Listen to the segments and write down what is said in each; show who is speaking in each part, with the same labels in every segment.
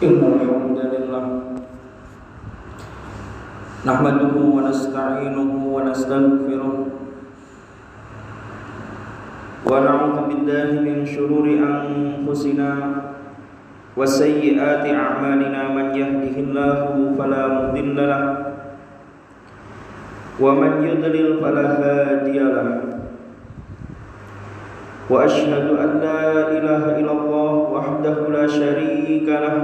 Speaker 1: Innal hamdalillah nahmaduhu wa nasta'inuhu wa nastaghfiruh wa na'udzu billahi min shururi anfusina wa sayyiati a'malina man yahdihillahu fala mudilla lahu wa man yudlil fala hadiya lahu wa ashhadu an la ilaha illallah wahdahu la syarika lahu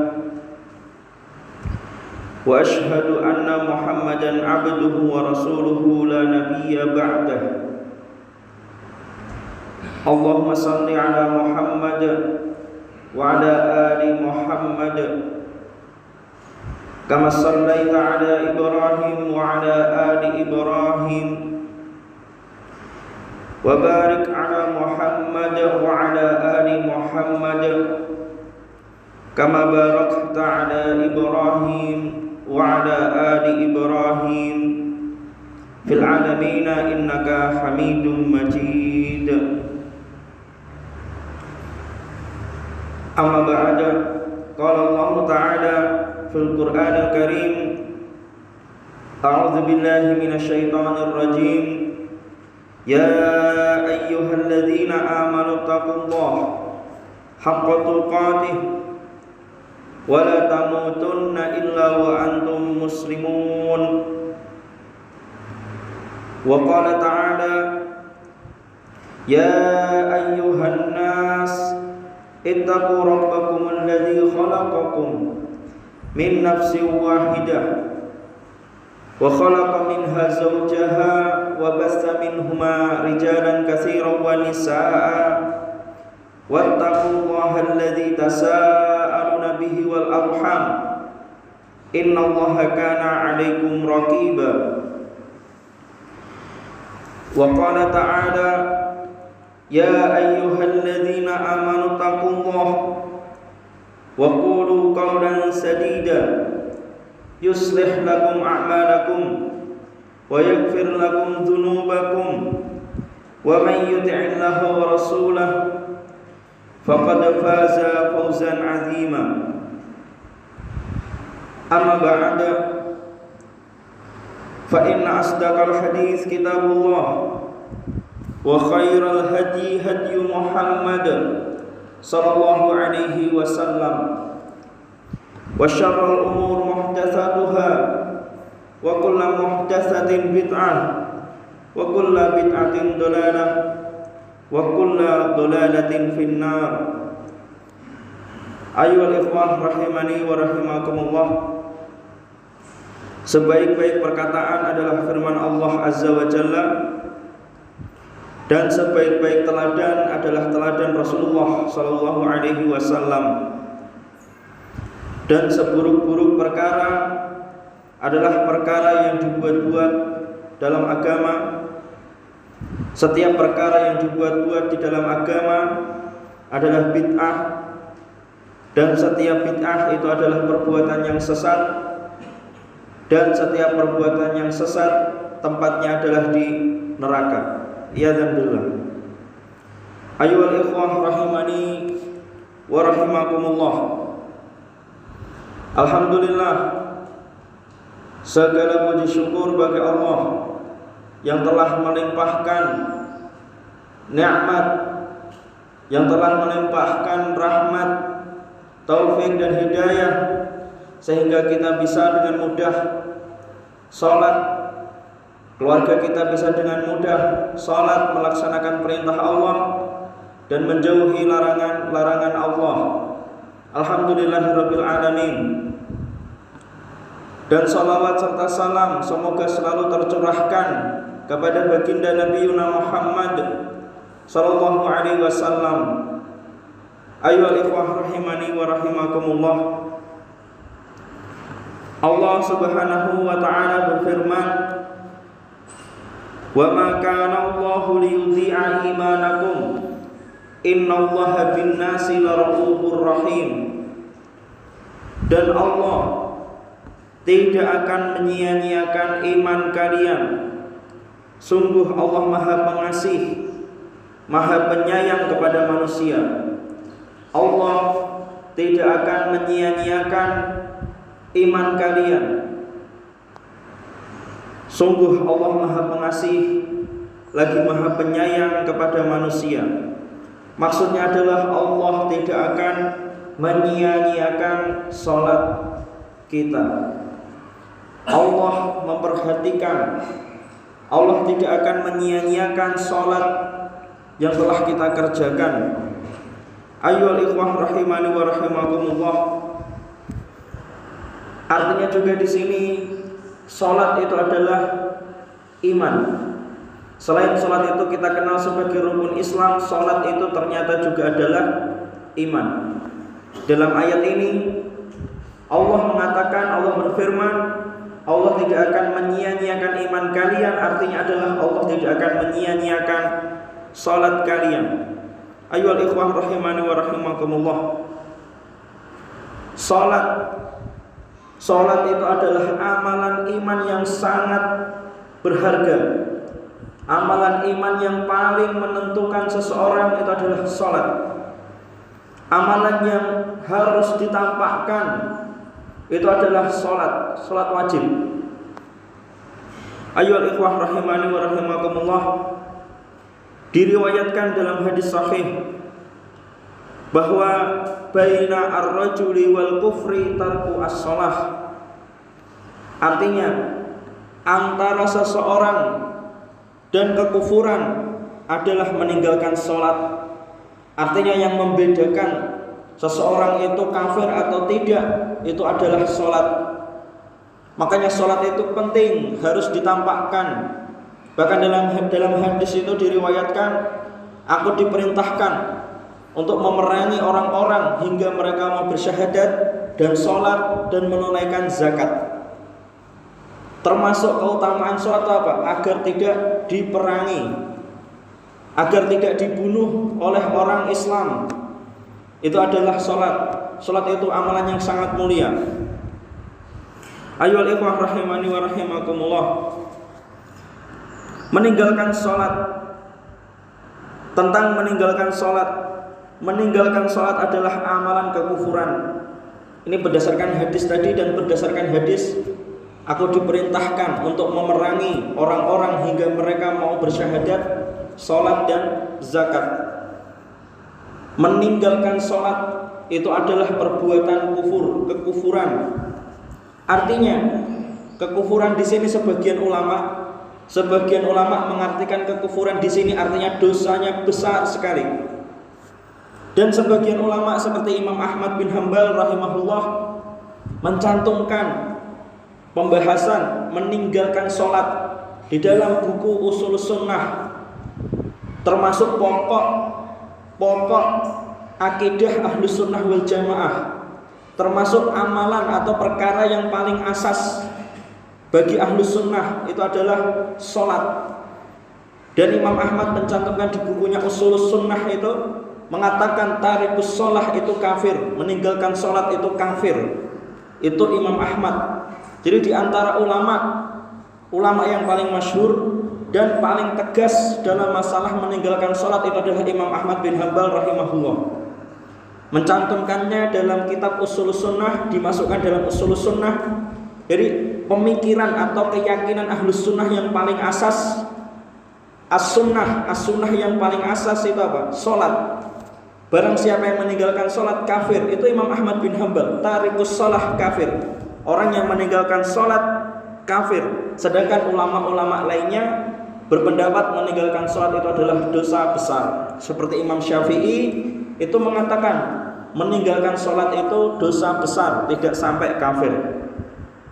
Speaker 1: wa ashhadu anna Muhammadan abduhu wa rasuluhu la nabiyya ba'dah. Allahumma salli ala Muhammad wa ala ali Muhammad kama sallaita ala Ibrahim wa ala ali Ibrahim wa barik ala Muhammad wa ala ali Muhammad kama barakta ala Ibrahim wa ala ali Ibrahim fil alamin innaka Hamidum Majid. Amma ba'da, qala Allah Ta'ala fil Qur'anil Karim, a'udzu billahi minasy syaithanir rajim. Ya ayyuhalladzina amanu taqullaha haqqa tuqatih wa la tamutunna illa wa antum muslimun. Wa qala ta'ala ya ayyuhan nas ittaqu rabbakum alladzi khalaqakum min nafsin wahidah wa khalaqa minha zawjaha wa bassa minhuma rijalan katsiran wa nisaa wattaqullaha alladzi tasaaluna bihi wal arham innallaha kana 'alaikum raqiba. Wa qala ta'ala ya ayyuhalladzina amanu taqullaha wa qulu qawlan sadida yuslih lakum a'malakum wa yaghfir lakum dhunubakum wa man yuti'illaha wa rasulahu faqad faza fawzan 'azima. Amma ba'da, fa inna asdaqal hadits kitabullah wa khairal hadi hadi Muhammad sallallahu alaihi wasallam wa syarrul umur muhdatsatuha wa kullu muhdatsatin bid'ah wa kullu bid'atin dhalalah wa kullu dhalalatin finnar. Ayyuhal ikhwah rahimani wa rahimakumullah, sebaik-baik perkataan adalah firman Allah Azza wa Jalla, dan sebaik-baik teladan adalah teladan Rasulullah sallallahu alaihi wasallam, dan seburuk-buruk perkara adalah perkara yang dibuat-buat dalam agama. Setiap perkara yang dibuat-buat di dalam agama adalah bid'ah, dan setiap bid'ah itu adalah perbuatan yang sesat, dan setiap perbuatan yang sesat tempatnya adalah di neraka. Iyadzallah. Ayyuhal ikhwah rahimani wa rahimakumullah. Alhamdulillah, segala puji syukur bagi Allah yang telah melimpahkan nikmat, yang telah melimpahkan rahmat, taufik dan hidayah, sehingga kita bisa dengan mudah salat, keluarga kita bisa dengan mudah salat, melaksanakan perintah Allah dan menjauhi larangan-larangan Allah. Alhamdulillahirabbil alamin. Dan salawat serta salam semoga selalu tercurahkan kepada baginda Nabi Muhammad sallallahu alaihi wasallam. Ayyuhal ikhwah rahimani wa rahimakumullah. Allah Subhanahu wa ta'ala berfirman, wa ma kana Allahu liyudhi'a imanakum innallaha bin-nasi lara'ufur rahim. Dan Allah tidak akan menyia-nyiakan iman kalian. Sungguh Allah Maha Pengasih, Maha Penyayang kepada manusia. Allah tidak akan menyia-nyiakan iman kalian. Sungguh Allah Maha Pengasih lagi Maha Penyayang kepada manusia. Maksudnya adalah Allah tidak akan menyia-nyiakan sholat kita. Allah memperhatikan. Allah tidak akan menyia-nyiakan sholat yang telah kita kerjakan. Ayyuhal ikhwah rahimani wa rahimakumullah. Artinya juga di sini sholat itu adalah iman. Selain sholat itu kita kenal sebagai rukun Islam, sholat itu ternyata juga adalah iman. Dalam ayat ini Allah mengatakan, Allah berfirman, Allah tidak akan menyia-nyiakan iman kalian. Artinya adalah Allah tidak akan menyia-nyiakan sholat kalian. Ayyuhal ikhwah rahimani wa rahimakumullah. Sholat itu adalah amalan iman yang sangat berharga. Amalan iman yang paling menentukan seseorang itu adalah sholat. Amalan yang harus ditampakkan itu adalah sholat wajib. Ayyuhal ikhwah rahimani wa rahimakumullah. Diriwayatkan dalam hadis sahih bahwa baina ar-rajuli wal kufri tarku as-shalah. Artinya antara seseorang dan kekufuran adalah meninggalkan sholat. Artinya yang membedakan seseorang itu kafir atau tidak itu adalah sholat. Makanya sholat itu penting, harus ditampakkan. Bahkan dalam hadis itu diriwayatkan, aku diperintahkan untuk memerangi orang-orang hingga mereka mau bersyahadat dan sholat dan menunaikan zakat. Termasuk keutamaan sholat apa? Agar tidak diperangi, agar tidak dibunuh oleh orang Islam. Itu adalah sholat. Sholat itu amalan yang sangat mulia. Ayyuhal ikhwah rahimani wa rahimakumullah. Meninggalkan sholat. Tentang meninggalkan sholat. Meninggalkan sholat adalah amalan kekufuran. Ini berdasarkan hadis tadi dan berdasarkan hadis, aku diperintahkan untuk memerangi orang-orang hingga mereka mau bersyahadat, sholat dan zakat. Meninggalkan sholat itu adalah perbuatan kufur, kekufuran. Artinya kekufuran di sini sebagian ulama mengartikan kekufuran di sini artinya dosanya besar sekali. Dan sebagian ulama seperti Imam Ahmad bin Hanbal rahimahullah mencantumkan pembahasan meninggalkan sholat di dalam buku Ushul Sunnah, termasuk pokok akidah Ahlus Sunnah wal Jamaah, termasuk amalan atau perkara yang paling asas bagi Ahlus Sunnah itu adalah sholat. Dan Imam Ahmad mencantumkan di bukunya Ushul Sunnah itu mengatakan tarikus sholah itu kafir, meninggalkan sholat itu kafir. Itu Imam Ahmad. Jadi di antara ulama yang paling masyhur dan paling tegas dalam masalah meninggalkan sholat itu adalah Imam Ahmad bin Hanbal rahimahullah. Mencantumkannya dalam kitab Ushul Sunnah, dimasukkan dalam Ushul Sunnah. Jadi pemikiran atau keyakinan Ahlus Sunnah yang paling asas, as-sunnah yang paling asas itu apa? Sholat. Barang siapa yang meninggalkan sholat kafir. Itu Imam Ahmad bin Hanbal, tarikus sholah kafir, orang yang meninggalkan sholat kafir. Sedangkan ulama-ulama lainnya berpendapat meninggalkan sholat itu adalah dosa besar. Seperti Imam Syafi'i itu mengatakan meninggalkan sholat itu dosa besar, tidak sampai kafir.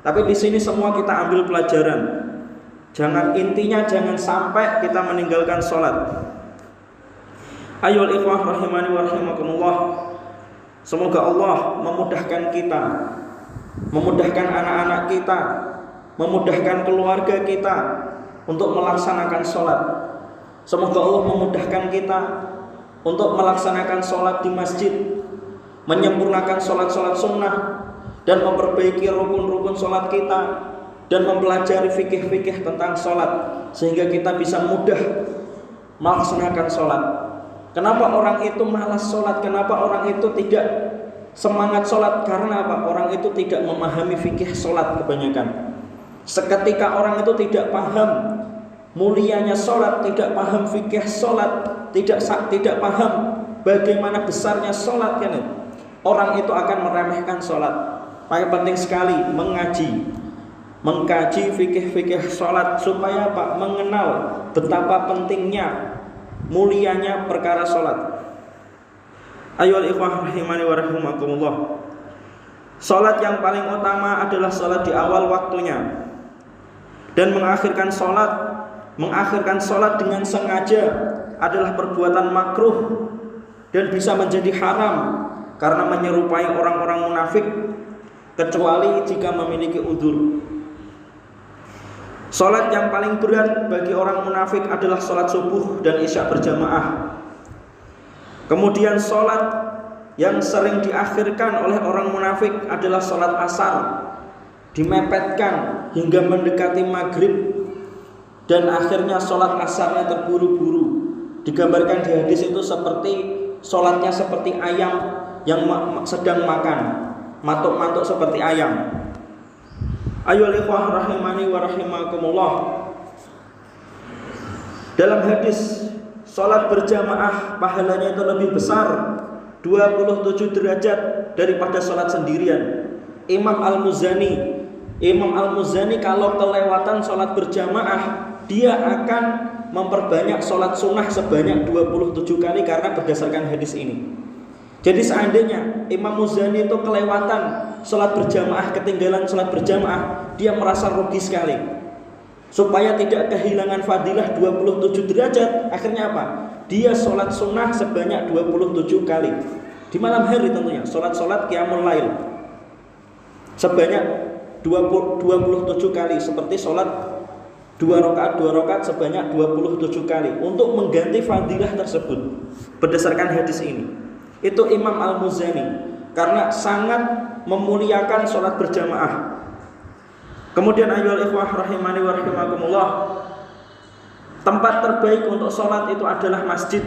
Speaker 1: Tapi di sini semua kita ambil pelajaran. Intinya jangan sampai kita meninggalkan sholat. Ayyuhal ikhwah rahimani wa rahimakumullah. Semoga Allah memudahkan kita, memudahkan anak-anak kita, memudahkan keluarga kita untuk melaksanakan sholat. Semoga Allah memudahkan kita untuk melaksanakan sholat di masjid, menyempurnakan sholat-sholat sunnah, dan memperbaiki rukun-rukun sholat kita, dan mempelajari fikih-fikih tentang sholat, sehingga kita bisa mudah melaksanakan sholat. Kenapa orang itu malas sholat? Kenapa orang itu tidak semangat sholat. Karena apa? Orang itu tidak memahami fikih sholat kebanyakan. Seketika orang itu tidak paham mulianya sholat, tidak paham fikih sholat, tidak paham bagaimana besarnya sholat, kan? Orang itu akan meremehkan sholat. Maka penting sekali mengkaji fikih sholat supaya apa? Mengenal betapa pentingnya, mulianya perkara sholat. Ayyuhal ikhwah rahimani wa rahimakumullah. Salat yang paling utama adalah salat di awal waktunya. Dan mengakhirkan salat dengan sengaja adalah perbuatan makruh dan bisa menjadi haram karena menyerupai orang-orang munafik, kecuali jika memiliki udzur. Salat yang paling berat bagi orang munafik adalah salat subuh dan isya berjamaah. Kemudian sholat yang sering diakhirkan oleh orang munafik adalah sholat asar, dimepetkan hingga mendekati maghrib, dan akhirnya sholat asarnya terburu-buru. Digambarkan di hadis itu seperti sholatnya seperti ayam yang sedang makan, matuk-matuk seperti ayam. Ayyuhal ikhwah rahimani wa rahimakumullah. Dalam hadis, sholat berjamaah pahalanya itu lebih besar 27 derajat daripada sholat sendirian. Imam Al-Muzani kalau kelewatan sholat berjamaah, dia akan memperbanyak sholat sunnah sebanyak 27 kali karena berdasarkan hadis ini. Jadi seandainya Imam Muzani itu kelewatan sholat berjamaah, ketinggalan sholat berjamaah, dia merasa rugi sekali. Supaya tidak kehilangan fadilah 27 derajat, akhirnya apa? Dia sholat sunnah sebanyak 27 kali di malam hari, tentunya sholat qiyamul lail sebanyak 27 kali, seperti sholat 2 rakaat sebanyak 27 kali untuk mengganti fadilah tersebut berdasarkan hadis ini. Itu Imam Al-Muzani karena sangat memuliakan sholat berjamaah. Kemudian ayyuhal ikhwah rahimani wa rahimakumullah, tempat terbaik untuk sholat itu adalah masjid.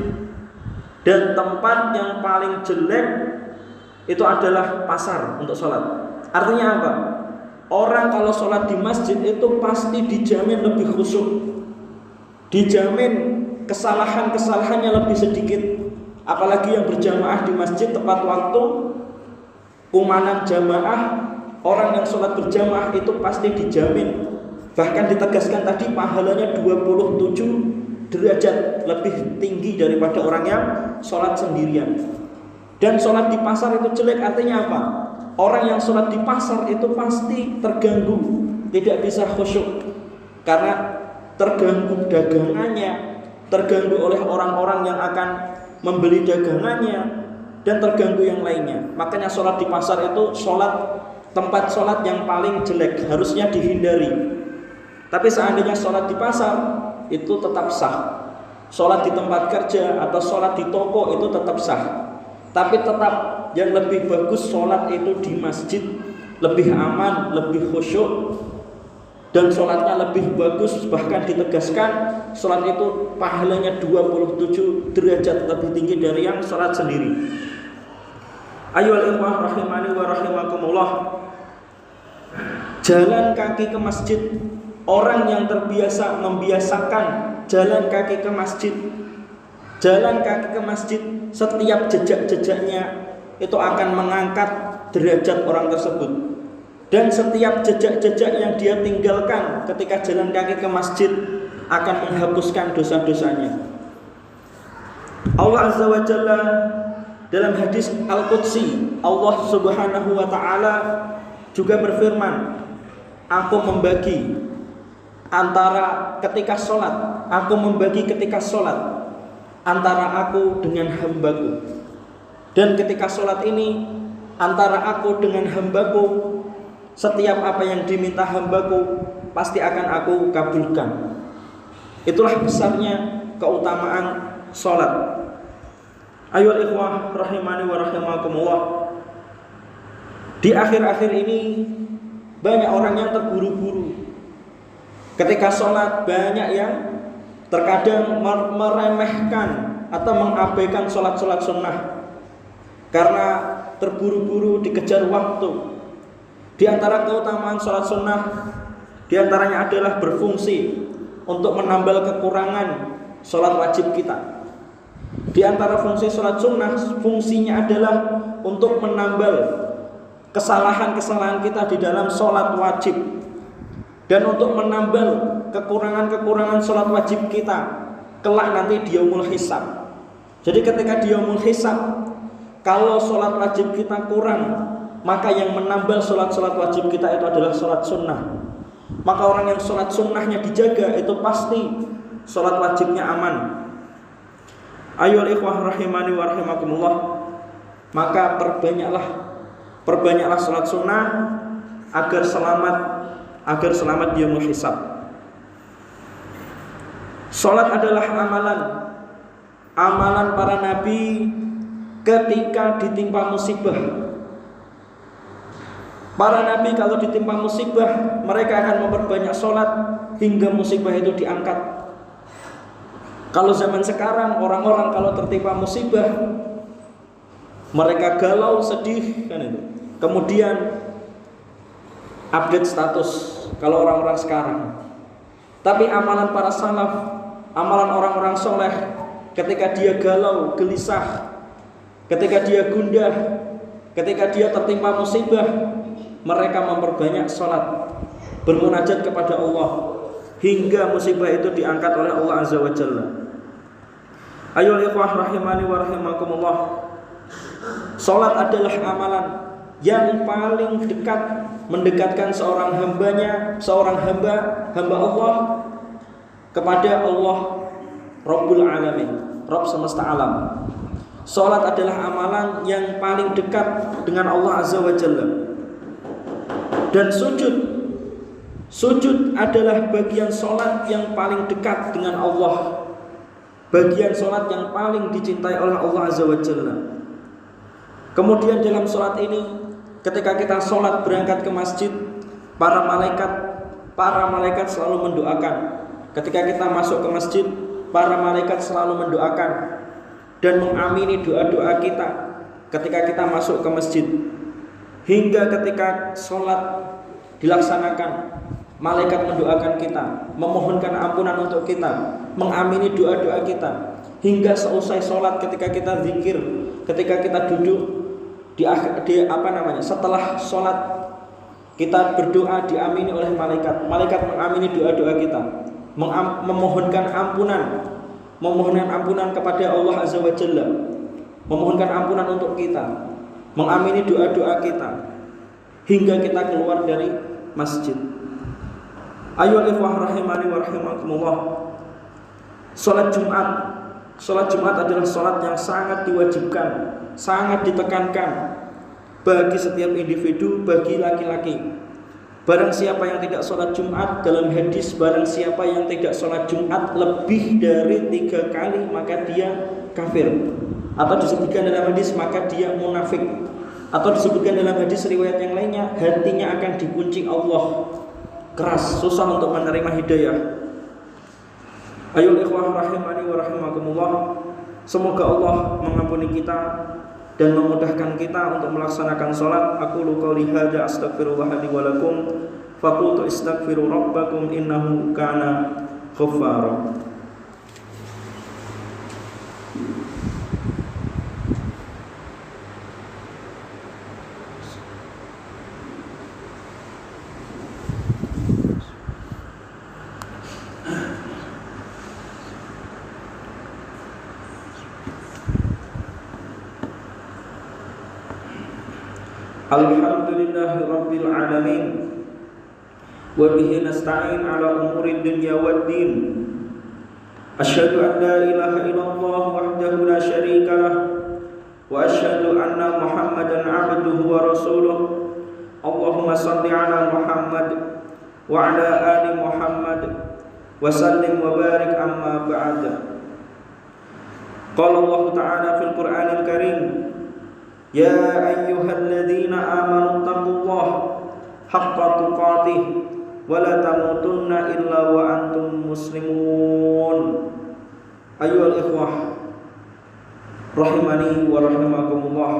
Speaker 1: Dan tempat yang paling jelek itu adalah pasar untuk sholat. Artinya apa? Orang kalau sholat di masjid itu pasti dijamin lebih khusyuk, dijamin kesalahan-kesalahannya lebih sedikit. Apalagi yang berjamaah di masjid tepat waktu, kumanan jamaah, orang yang sholat berjamaah itu pasti dijamin. Bahkan ditegaskan tadi pahalanya 27 derajat lebih tinggi daripada orang yang sholat sendirian. Dan sholat di pasar itu jelek, artinya apa? Orang yang sholat di pasar itu pasti terganggu, tidak bisa khusyuk, karena terganggu dagangannya, terganggu oleh orang-orang yang akan membeli dagangannya, dan terganggu yang lainnya. Makanya sholat di pasar itu tempat sholat yang paling jelek, harusnya dihindari. Tapi seandainya sholat di pasar itu tetap sah. Sholat di tempat kerja atau sholat di toko itu tetap sah. Tapi tetap yang lebih bagus sholat itu di masjid, lebih aman, lebih khusyuk, dan sholatnya lebih bagus. Bahkan ditegaskan sholat itu pahalanya 27 derajat lebih tinggi dari yang sholat sendiri. Ayyuhal ikhwah rahimani wa rahimakumullah. Jalan kaki ke masjid, orang yang terbiasa membiasakan jalan kaki ke masjid, setiap jejak-jejaknya itu akan mengangkat derajat orang tersebut. Dan setiap jejak-jejak yang dia tinggalkan ketika jalan kaki ke masjid akan menghapuskan dosa-dosanya. Allah Azza wa Jalla dalam hadis Al-Qudsi, Allah Subhanahu wa Ta'ala juga berfirman, aku membagi ketika sholat antara aku dengan hambaku. Dan ketika sholat ini antara aku dengan hambaku, setiap apa yang diminta hambaku pasti akan aku kabulkan. Itulah besarnya keutamaan sholat. Ayyuhal ikhwah rahimani wa rahimakumullah. Di akhir-akhir ini banyak orang yang terburu-buru ketika sholat, banyak yang terkadang meremehkan atau mengabaikan sholat-sholat sunnah. karena terburu-buru dikejar waktu. Di antara keutamaan sholat sunnah, di antaranya adalah berfungsi untuk menambal kekurangan sholat wajib kita. Di antara fungsi sholat sunnah, fungsinya adalah untuk menambal kesalahan-kesalahan kita di dalam sholat wajib, dan untuk menambal kekurangan-kekurangan sholat wajib kita kelak nanti di yaumul hisab. Jadi ketika di yaumul hisab, kalau sholat wajib kita kurang, maka yang menambal sholat-sholat wajib kita itu adalah sholat sunnah. Maka orang yang sholat sunnahnya dijaga, itu pasti sholat wajibnya aman. Ayyuhal ikhwah rahimani wa rahimakumullah, maka perbanyaklah sholat sunnah agar selamat di yaumul hisab. Sholat adalah amalan para nabi ketika ditimpa musibah. Para nabi kalau ditimpa musibah, mereka akan memperbanyak sholat hingga musibah itu diangkat. Kalau zaman sekarang, orang-orang kalau tertimpa musibah, mereka galau, sedih, kan itu. Kemudian update status kalau orang-orang sekarang. Tapi amalan para salaf, amalan orang-orang soleh, ketika dia galau, gelisah, ketika dia gundah, ketika dia tertimpa musibah, mereka memperbanyak sholat, bermunajat kepada Allah hingga musibah itu diangkat oleh Allah Azza wa Jalla. Ayyuhal ikhwah rahimani wa rahimakumullah, sholat adalah amalan yang paling dekat mendekatkan seorang hamba Allah kepada Allah Rabbul Alamin, Rabb semesta alam. Salat adalah amalan yang paling dekat dengan Allah Azza wa Jalla. Dan sujud adalah bagian salat yang paling dekat dengan Allah, bagian salat yang paling dicintai oleh Allah Azza wa Jalla. Kemudian dalam salat ini, ketika kita salat berangkat ke masjid, para malaikat selalu mendoakan. Ketika kita masuk ke masjid, para malaikat selalu mendoakan dan mengamini doa-doa kita ketika kita masuk ke masjid. Hingga ketika sholat dilaksanakan, malaikat mendoakan kita, memohonkan ampunan untuk kita, mengamini doa-doa kita. Hingga seusai sholat, ketika kita zikir, ketika kita duduk setelah sholat, kita berdoa diamini oleh malaikat. Malaikat mengamini doa-doa kita, memohonkan ampunan kepada Allah Azza wa Jalla, memohonkan ampunan untuk kita, mengamini doa-doa kita hingga kita keluar dari masjid. Ayyuhal ikhwah rahimani wa rahimakumullah, salat Jumat adalah salat yang sangat diwajibkan, sangat ditekankan bagi setiap individu, bagi laki-laki. Barang siapa yang tidak sholat Jumat, dalam hadis, barang siapa yang tidak sholat Jumat lebih dari 3 kali, maka dia kafir. Atau disebutkan dalam hadis, maka dia munafik. Atau disebutkan dalam hadis riwayat yang lainnya, hatinya akan dikunci Allah, keras, susah untuk menerima hidayah. Ayyuhal ikhwah rahimani wa rahimakumullah, semoga Allah mengampuni kita dan memudahkan kita untuk melaksanakan salat. Aqulu qouli hadza astaghfirullah li wa lakum faqultu astaghfiru rabbakum innahu kana ghaffara. Alhamdulillahi rabbil alamin, wa bihi nasta'in ala umuri dunya waddin. Asyhadu an la ilaha illallah wahdahu la syarika lah, wa asyhadu anna Muhammadan 'abduhu wa rasuluh. Allahumma shalli ala Muhammad wa ala ali Muhammad wa sallim wa barik amma ba'd. Qala Allah ta'ala fil Qur'anil Karim, ya ayyuhalladzina amanu taqullaha haqqa tuqatih wa la tamutunna illa wa antum muslimun. Ayyuhal ikhwah rahimani wa rahimakumullah,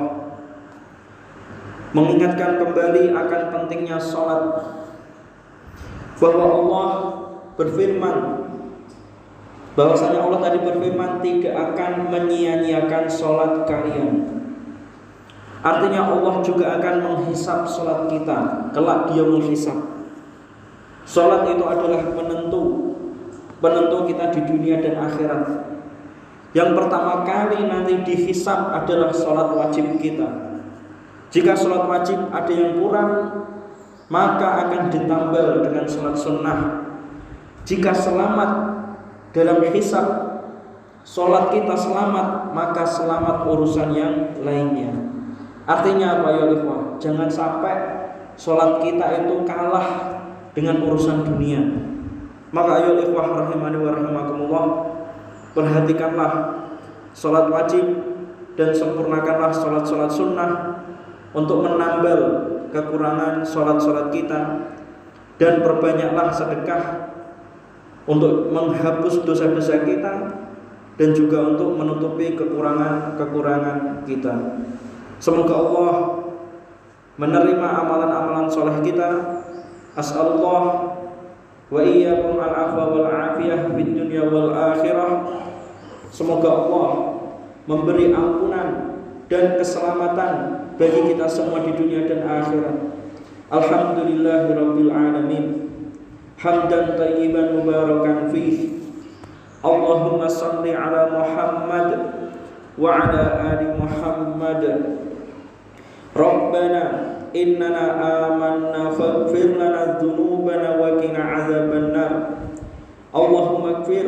Speaker 1: mengingatkan kembali akan pentingnya sholat, bahwa Allah berfirman, bahwasanya Allah tadi berfirman tidak akan menyia-nyiakan sholat kalian. Artinya Allah juga akan menghisab sholat kita, kelak Dia menghisab. Sholat itu adalah penentu kita di dunia dan akhirat. Yang pertama kali nanti dihisab adalah sholat wajib kita. Jika sholat wajib ada yang kurang, maka akan ditambal dengan sholat sunnah. Jika selamat dalam hisab, sholat kita selamat, maka selamat urusan yang lainnya. Artinya apa ya ikhwah? Jangan sampai sholat kita itu kalah dengan urusan dunia. Maka ayo ikhwah rahimani wa rahimakumullah, perhatikanlah sholat wajib dan sempurnakanlah sholat-sholat sunnah untuk menambal kekurangan sholat-sholat kita, dan perbanyaklah sedekah untuk menghapus dosa-dosa kita dan juga untuk menutupi kekurangan-kekurangan kita. Semoga Allah menerima amalan-amalan soleh kita. As'alullah wa iyyakum al-'afwa wal 'afiyah fid dunya wal akhirah. Semoga Allah memberi ampunan dan keselamatan bagi kita semua di dunia dan akhirat. Alhamdulillahirabbil alamin. Hamdan tayyiban mubarakan fih. Allahumma shalli ala Muhammad wa ala ali Muhammad. Rabbana innana amanna faghfir lana dzunubana wa qina adzabannar. Allahumma ighfir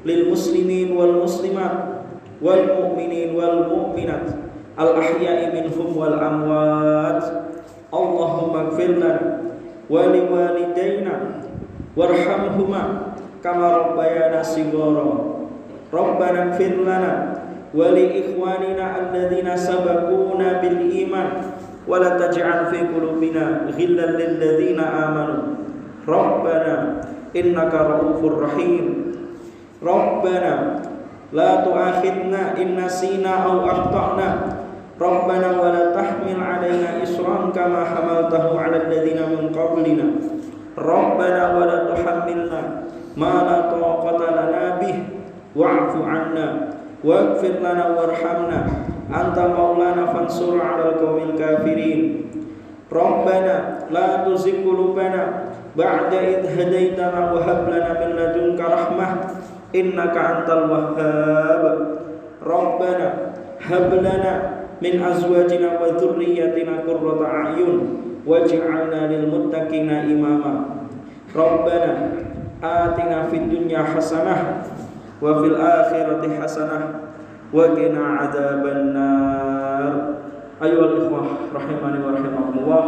Speaker 1: lil muslimin wal muslimat wal mu'minin wal mu'minat al ahya'i minhum wal amwat. Allahumma ighfir lana wa liwalidayna warhamhuma kama rabbayana shighara. Rabbana ighfir lana wa li ikhwanina alladzina sabaquna bil iman wa la taj'al fi qulubina ghillan lil ladzina amanu. Rabbana innaka ra'ufur rahim. Rabbana la tu'akhidna in nasina aw akhtana. Rabbana wa la tahmil 'alaina isran kama hamaltahu 'alal ladzina min qablina. Rabbana wa la tuhammilna ma la taqata lana bih wa'fu 'anna waghfir lana warhamna anta maulana fansur 'alal qaumil kafirin. Rabbana la tuzigh qulubana ba'da idh hadaitana wa hab lana min ladunka rahmah innaka antal wahhab. Rabbana hab lana min azwajina wa dhurriyyatina qurrata a'yun waj'alna lil muttaqina imama. Rabbana atina fid dunya hasanah wa fil akhirati hasanah wa qina adzabannar. Ayyuhal ikhwah rahimani wa rahimakumullah,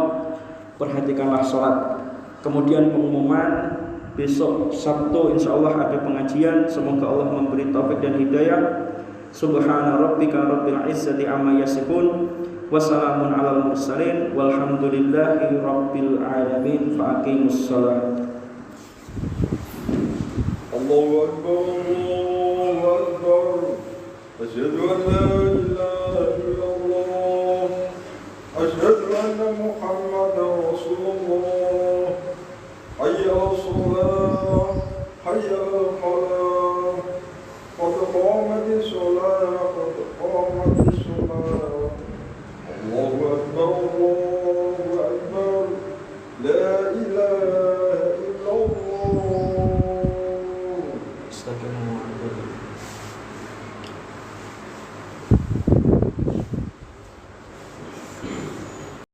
Speaker 1: perhatikanlah salat. Kemudian pengumuman, besok Sabtu insyaallah ada pengajian. Semoga Allah memberi taufik dan hidayah. Subhana rabbika rabbil izzati amma yasifun wa salamun alal mursalin walhamdulillahi rabbil alamin. Fa aqimus shalah.
Speaker 2: Allahu akbar, Allahu akbar. Asyhadu an la ilaha illallah. Asyhadu anna Muhammadar Rasulullah. Hayya 'alas shalah, hayya 'alal falah. Qad qamatis shalah, qad qamatis shalah. Allahu akbar, Allahu akbar. La